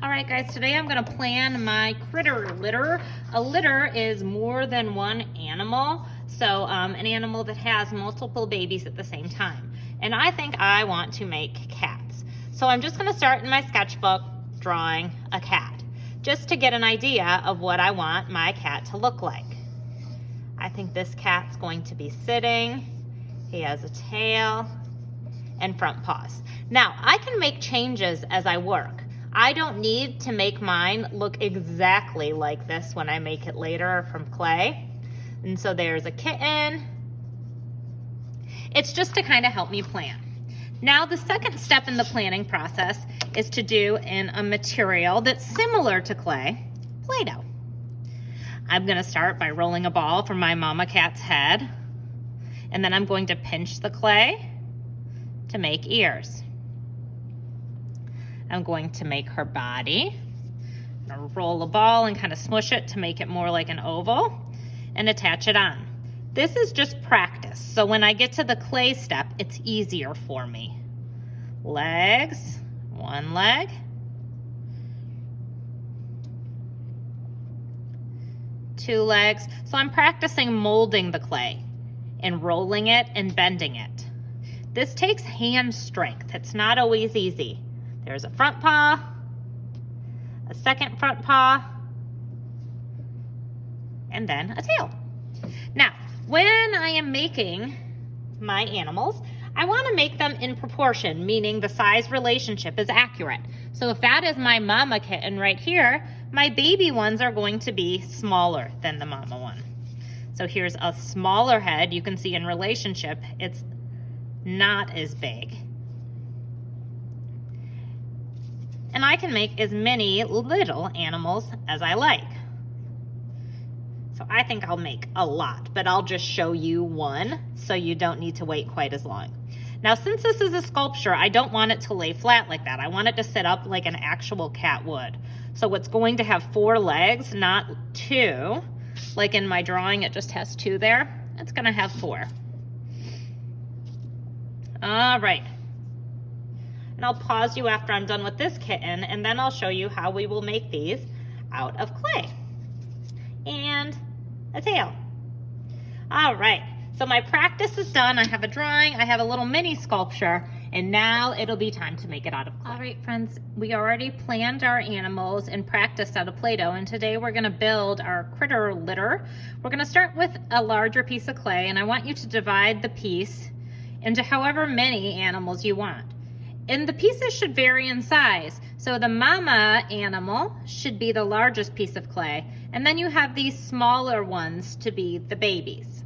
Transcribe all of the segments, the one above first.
All right, guys, today I'm gonna plan my critter litter. A litter is more than one animal, so an animal that has multiple babies at the same time. And I think I want to make cats. So I'm just gonna start in my sketchbook drawing a cat, just to get an idea of what I want my cat to look like. I think this cat's going to be sitting. He has a tail and front paws. Now, I can make changes as I work. I don't need to make mine look exactly like this when I make it later from clay. And so there's a kitten. It's just to kind of help me plan. Now, the second step in the planning process is to do in a material that's similar to clay, Play-Doh. I'm gonna start by rolling a ball from my mama cat's head, and then I'm going to pinch the clay to make ears. I'm going to make her body. I'm gonna roll a ball and kind of smush it to make it more like an oval and attach it on. This is just practice, so when I get to the clay step, it's easier for me. Legs, one leg. Two legs. So I'm practicing molding the clay and rolling it and bending it. This takes hand strength. It's not always easy. There's a front paw, a second front paw, and then a tail. Now, when I am making my animals, I want to make them in proportion, meaning the size relationship is accurate. So if that is my mama kitten right here, my baby ones are going to be smaller than the mama one. So here's a smaller head. You can see in relationship, it's not as big. And I can make as many little animals as I like. So I think I'll make a lot, but I'll just show you one so you don't need to wait quite as long. Now, since this is a sculpture, I don't want it to lay flat like that. I want it to sit up like an actual cat would. So it's going to have 4 legs, not 2. Like in my drawing, it just has 2 there. It's gonna have 4. All right. And I'll pause you after I'm done with this kitten, and then I'll show you how we will make these out of clay. And a tail. All right, so my practice is done. I have a drawing, I have a little mini sculpture, and now it'll be time to make it out of clay. All right, friends, we already planned our animals and practiced out of Play-Doh, and today we're gonna build our critter litter. We're gonna start with a larger piece of clay, and I want you to divide the piece into however many animals you want. And the pieces should vary in size. So the mama animal should be the largest piece of clay, and then you have these smaller ones to be the babies.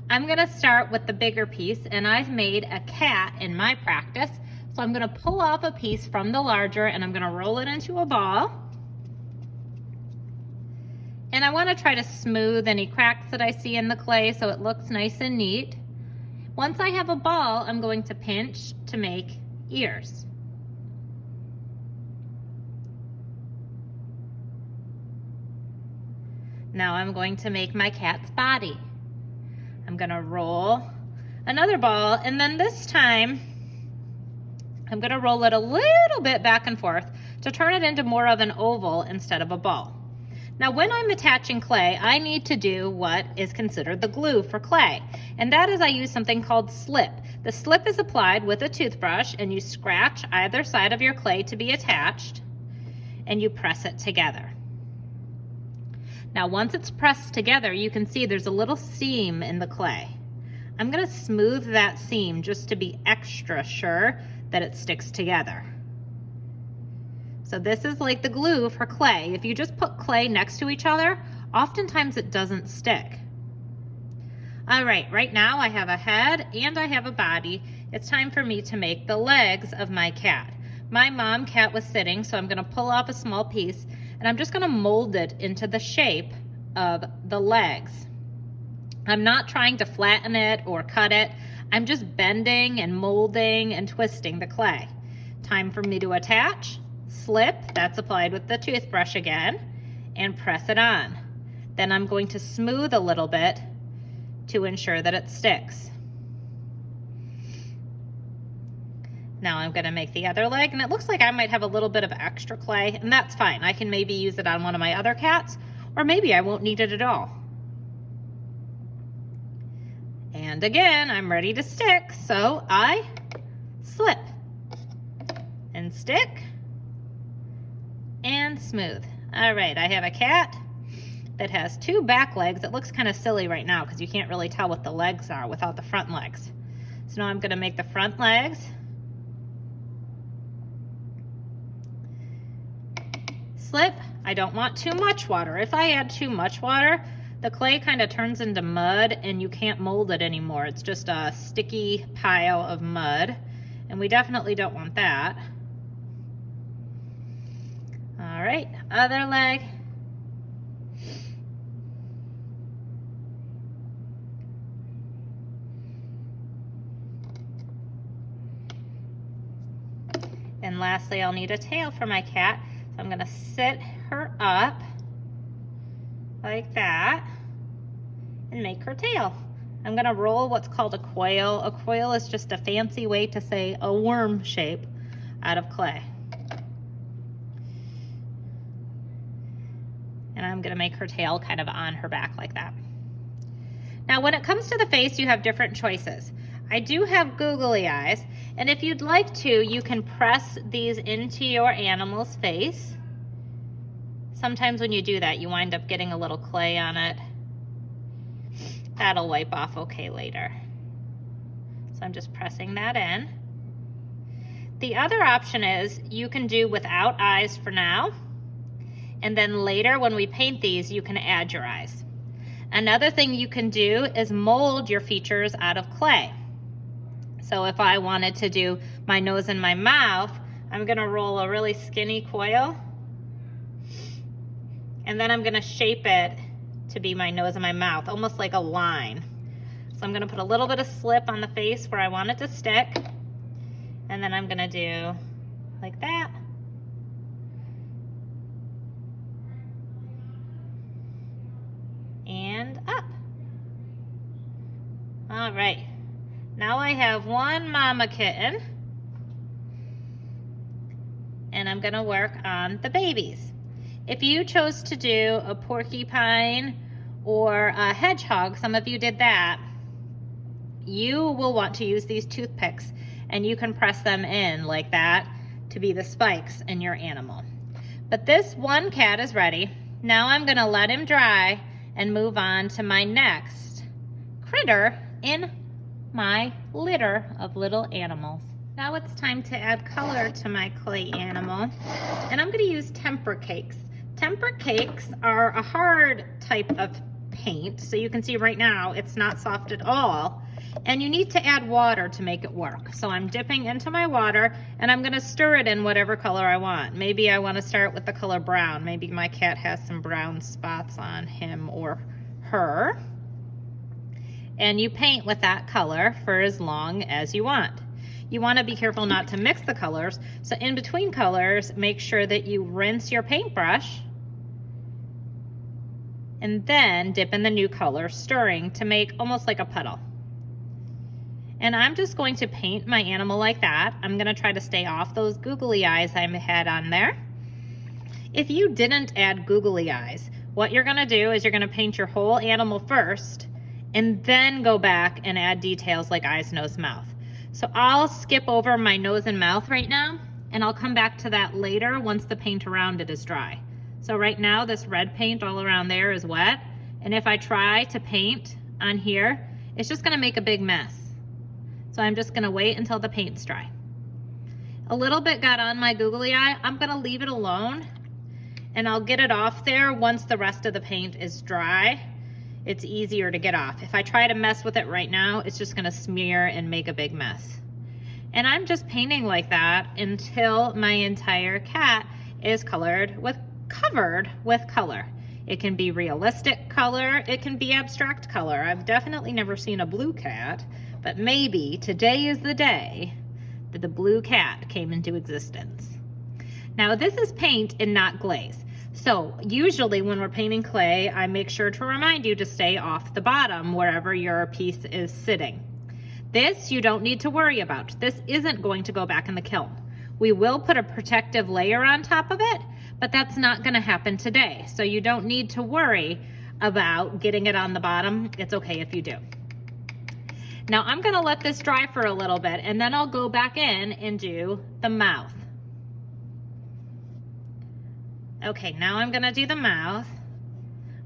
I'm gonna start with the bigger piece, and I've made a cat in my practice. So I'm gonna pull off a piece from the larger, and I'm gonna roll it into a ball. And I wanna try to smooth any cracks that I see in the clay so it looks nice and neat. Once I have a ball, I'm going to pinch to make ears. Now I'm going to make my cat's body. I'm gonna roll another ball, and then this time I'm gonna roll it a little bit back and forth to turn it into more of an oval instead of a ball. Now, when I'm attaching clay, I need to do what is considered the glue for clay, and that is I use something called slip. The slip is applied with a toothbrush, and you scratch either side of your clay to be attached, and you press it together. Now, once it's pressed together, you can see there's a little seam in the clay. I'm gonna smooth that seam just to be extra sure that it sticks together. So this is like the glue for clay. If you just put clay next to each other, oftentimes it doesn't stick. All right, right now I have a head and I have a body. It's time for me to make the legs of my cat. My mom cat was sitting, so I'm gonna pull off a small piece, and I'm just gonna mold it into the shape of the legs. I'm not trying to flatten it or cut it. I'm just bending and molding and twisting the clay. Time for me to attach. Slip, that's applied with the toothbrush again, and press it on. Then I'm going to smooth a little bit to ensure that it sticks. Now I'm gonna make the other leg, and it looks like I might have a little bit of extra clay, and that's fine. I can maybe use it on one of my other cats, or maybe I won't need it at all. And again, I'm ready to stick, so I slip and stick and smooth. All right, I have a cat that has 2 back legs. It looks kind of silly right now because you can't really tell what the legs are without the front legs. So now I'm gonna make the front legs. Slip. I don't want too much water. If I add too much water, the clay kind of turns into mud and you can't mold it anymore. It's just a sticky pile of mud, and we definitely don't want that. All right, other leg. And lastly, I'll need a tail for my cat. So I'm gonna sit her up like that and make her tail. I'm gonna roll what's called a coil. A coil is just a fancy way to say a worm shape out of clay. And I'm gonna make her tail kind of on her back like that. Now, when it comes to the face, you have different choices. I do have googly eyes, and if you'd like to, you can press these into your animal's face. Sometimes when you do that, you wind up getting a little clay on it. That'll wipe off okay later. So I'm just pressing that in. The other option is you can do without eyes for now, and then later when we paint these, you can add your eyes. Another thing you can do is mold your features out of clay. So if I wanted to do my nose and my mouth, I'm gonna roll a really skinny coil, and then I'm gonna shape it to be my nose and my mouth, almost like a line. So I'm gonna put a little bit of slip on the face where I want it to stick, and then I'm gonna do like that. And up. All right. Now I have one mama kitten, and I'm gonna work on the babies. If you chose to do a porcupine or a hedgehog, some of you did that, you will want to use these toothpicks, and you can press them in like that to be the spikes in your animal. But this one cat is ready. Now I'm gonna let him dry and move on to my next critter in my litter of little animals. Now it's time to add color to my clay animal, and I'm gonna use temper cakes. Temper cakes are a hard type of paint, so you can see right now it's not soft at all, and you need to add water to make it work. So I'm dipping into my water, and I'm gonna stir it in whatever color I want. Maybe I wanna start with the color brown. Maybe my cat has some brown spots on him or her. And you paint with that color for as long as you want. You want to be careful not to mix the colors. So in between colors, make sure that you rinse your paintbrush and then dip in the new color, stirring to make almost like a puddle. And I'm just going to paint my animal like that. I'm going to try to stay off those googly eyes I had on there. If you didn't add googly eyes, what you're going to do is you're going to paint your whole animal first, and then go back and add details like eyes, nose, mouth. So I'll skip over my nose and mouth right now, and I'll come back to that later once the paint around it is dry. So right now this red paint all around there is wet, and if I try to paint on here, it's just gonna make a big mess. So I'm just gonna wait until the paint's dry. A little bit got on my googly eye. I'm gonna leave it alone, and I'll get it off there once the rest of the paint is dry. It's easier to get off. If I try to mess with it right now, it's just gonna smear and make a big mess. And I'm just painting like that until my entire cat is covered with color. It can be realistic color, it can be abstract color. I've definitely never seen a blue cat, but maybe today is the day that the blue cat came into existence. Now this is paint and not glaze. So usually when we're painting clay, I make sure to remind you to stay off the bottom wherever your piece is sitting. This you don't need to worry about. This isn't going to go back in the kiln. We will put a protective layer on top of it, but that's not gonna happen today. So you don't need to worry about getting it on the bottom. It's okay if you do. Now I'm gonna let this dry for a little bit and then I'll go back in and do the mouth. Okay, now I'm gonna do the mouth.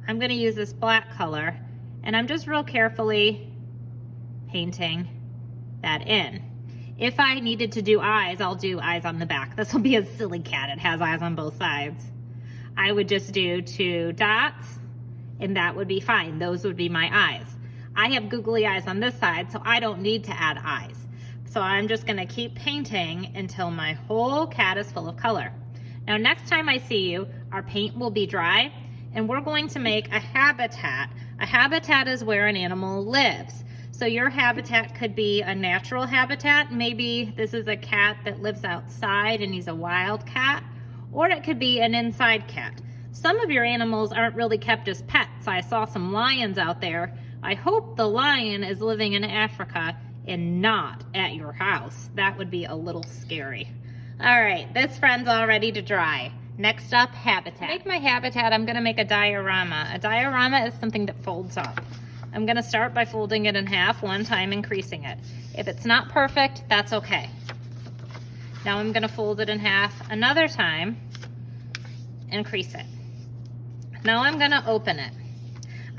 I'm gonna use this black color and I'm just real carefully painting that in. If I needed to do eyes, I'll do eyes on the back. This will be a silly cat. It has eyes on both sides. I would just do 2 dots and that would be fine. Those would be my eyes. I have googly eyes on this side, so I don't need to add eyes. So I'm just gonna keep painting until my whole cat is full of color. Now next time I see you, our paint will be dry and we're going to make a habitat. A habitat is where an animal lives. So your habitat could be a natural habitat. Maybe this is a cat that lives outside and he's a wild cat, or it could be an inside cat. Some of your animals aren't really kept as pets. I saw some lions out there. I hope the lion is living in Africa and not at your house. That would be a little scary. All right, this friend's all ready to dry. Next up, habitat. To make my habitat, I'm gonna make a diorama. A diorama is something that folds up. I'm gonna start by folding it in half one time, increasing it. If it's not perfect, that's okay. Now I'm gonna fold it in half another time, increase it. Now I'm gonna open it.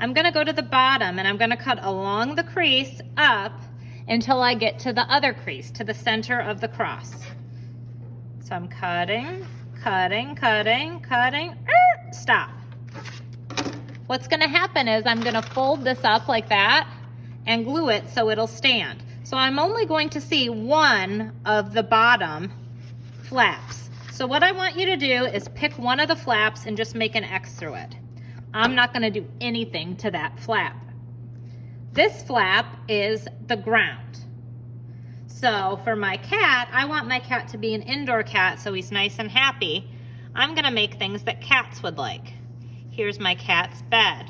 I'm gonna go to the bottom and I'm gonna cut along the crease up until I get to the other crease, to the center of the cross. So I'm cutting, cutting, cutting, cutting, stop. What's gonna happen is I'm gonna fold this up like that and glue it so it'll stand. So I'm only going to see one of the bottom flaps. So what I want you to do is pick one of the flaps and just make an X through it. I'm not gonna do anything to that flap. This flap is the ground. So for my cat, I want my cat to be an indoor cat so he's nice and happy. I'm gonna make things that cats would like. Here's my cat's bed.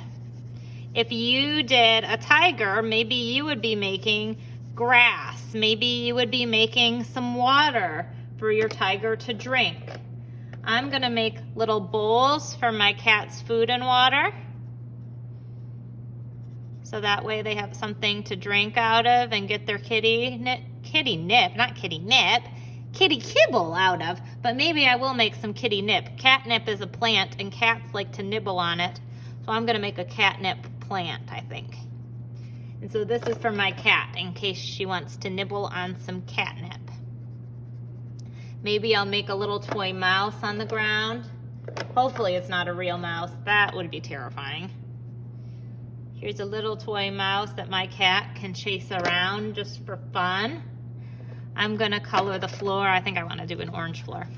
If you did a tiger, maybe you would be making grass. Maybe you would be making some water for your tiger to drink. I'm gonna make little bowls for my cat's food and water. So that way they have something to drink out of and get their kitty kibble out of, but maybe I will make some kitty nip. Catnip is a plant and cats like to nibble on it. So I'm gonna make a catnip plant, I think. And so this is for my cat in case she wants to nibble on some catnip. Maybe I'll make a little toy mouse on the ground. Hopefully it's not a real mouse. That would be terrifying. Here's a little toy mouse that my cat can chase around just for fun. I'm gonna color the floor. I think I wanna do an orange floor.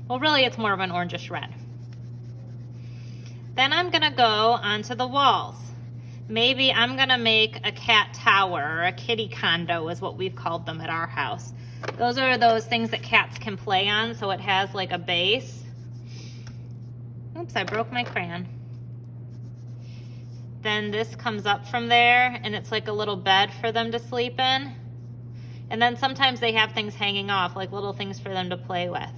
Well, really it's more of an orangish red. Then I'm gonna go onto the walls. Maybe I'm gonna make a cat tower or a kitty condo is what we've called them at our house. Those are those things that cats can play on, so it has like a base. Oops, I broke my crayon. Then this comes up from there and it's like a little bed for them to sleep in. And then sometimes they have things hanging off, like little things for them to play with.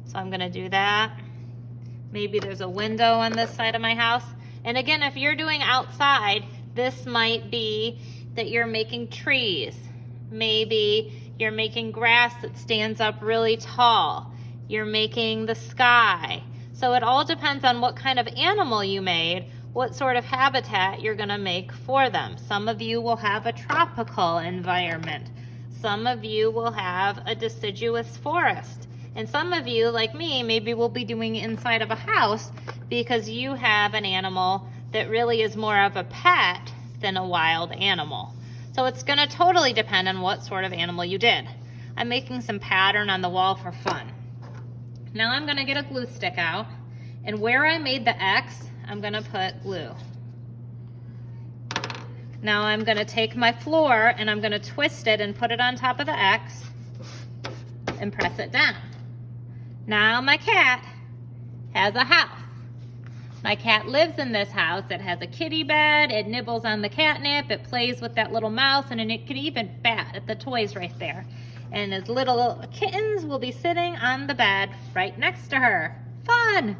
So I'm gonna do that. Maybe there's a window on this side of my house. And again, if you're doing outside, this might be that you're making trees. Maybe you're making grass that stands up really tall. You're making the sky. So it all depends on what kind of animal you made, what sort of habitat you're gonna make for them. Some of you will have a tropical environment. Some of you will have a deciduous forest. And some of you, like me, maybe will be doing it inside of a house because you have an animal that really is more of a pet than a wild animal. So it's gonna totally depend on what sort of animal you did. I'm making some pattern on the wall for fun. Now I'm gonna get a glue stick out, and where I made the X, I'm gonna put glue. Now I'm gonna take my floor and I'm gonna twist it and put it on top of the X and press it down. Now my cat has a house. My cat lives in this house. It has a kitty bed. It nibbles on the catnip. It plays with that little mouse, and it can even bat at the toys right there. And his little kittens will be sitting on the bed right next to her. Fun!